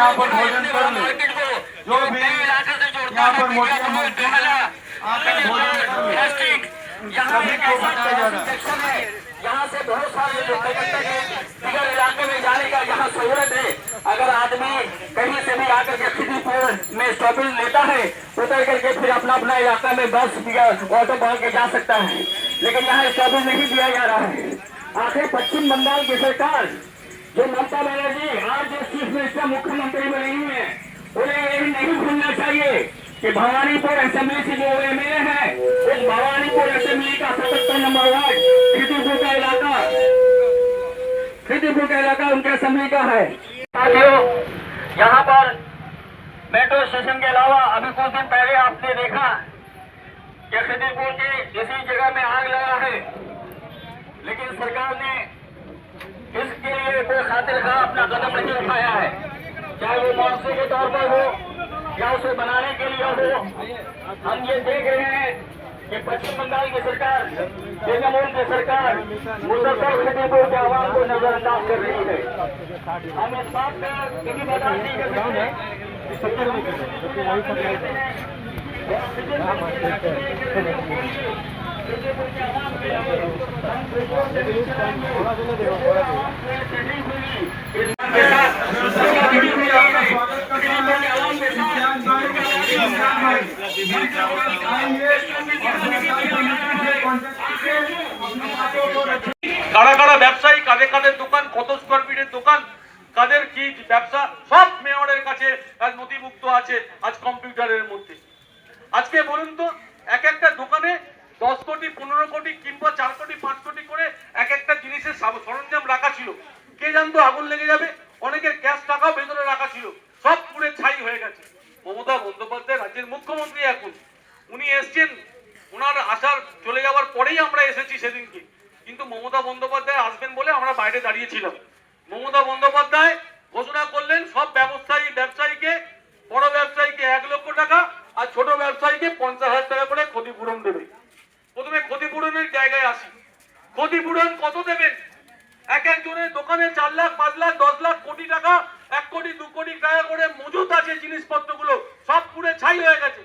यहाँ पर भोजन कर ले। जो भी यहाँ पर मोटिया मजदूर आकर भोजन कर ले, सभी को बताया जा रहा है। यहाँ से बहुत सारे लोग इधर इलाके में जाने का यहाँ सहूलत है। अगर आदमी कहीं से भी आकर के खिदीपुर में स्टॉपेज लेता है, उतर करके फिर अपना अपना इलाका में बस या ऑटो पकड़ के जा सकता है, लेकिन यहाँ स्टॉपेज नहीं दिया जा रहा है। आखिर पश्चिम बंगाल की सरकार जो ममता बनर्जी आज जो चीफ मिनिस्टर मुख्यमंत्री बनी है, उन्हें यही नहीं भूलना चाहिए कि भवानीपुर असेंबली से जो एमएलए है, उस भवानीपुर असेंबली का 77 नंबर वार्ड खिदीपुर का इलाका उनके असेंबली का है। साथियों, यहाँ पर मेट्रो स्टेशन के अलावा अभी कुछ दिन पहले आपने देखा कि खिदीपुर की इसी जगह में आग लगा है, लेकिन सरकार ने इसके लिए कोई खातिर खा अपना कदम नहीं उठाया है, चाहे वो मुआवजे के तौर पर हो या उसे बनाने के लिए हो। हम ये देख रहे हैं कि पश्चिम बंगाल की सरकार, तृणमूल की सरकार मुसलसल खिदीपुर के आवाज को नजरअंदाज कर रही है। हम इस बात का कभी बर्दाश्त नहीं कर सकते। কারা কারা ব্যবসায়ী, কাদের কাদের দোকান, কত স্কোয়ার ফিটের দোকান, কাদের কি ব্যবসা, সব মেয়রের কাছে আজ নথিভুক্ত আছে আজ কম্পিউটারের মধ্যে। আজকে বলুন তো, এক একটা দোকানে 10 কোটি 15 কোটি কিংবা 4 কোটি 5 কোটি করে এক একটা জিনিসের সরঞ্জাম রাখা ছিল। কে জানতো আগুন লেগে যাবে? অনেকের ক্যাশ টাকাও ভেতরে রাখা ছিল, সব পুড়ে ছাই হয়ে গেছে। মমতা বন্দ্যোপাধ্যায় রাজ্যের মুখ্যমন্ত্রী, এখন উনি এসছেন, ওনার আসার চলে যাওয়ার পরেই আমরা এসেছি সেদিনকে, কিন্তু মমতা বন্দ্যোপাধ্যায় আসবেন বলে আমরা বাইরে দাঁড়িয়েছিলাম। মমতা বন্দ্যোপাধ্যায় ঘোষণা করলেন সব ব্যবসায়ীকে, বড় ব্যবসায়ীকে 1 লক্ষ টাকা আর ছোট ব্যবসায়ীকে 50,000 টাকা করে ক্ষতিপূরণ দেবে। প্রথমে ক্ষতিপূরণের জায়গায় আসি, ক্ষতিপূরণ কত দেবেন? এক একজনের দোকানে 4 লাখ 5 লাখ 10 লাখ কোটি টাকা, 1 কোটি 2 কোটি টাকা করে মজুত আছে, জিনিসপত্রগুলো সব পুড়ে ছাই হয়ে গেছে।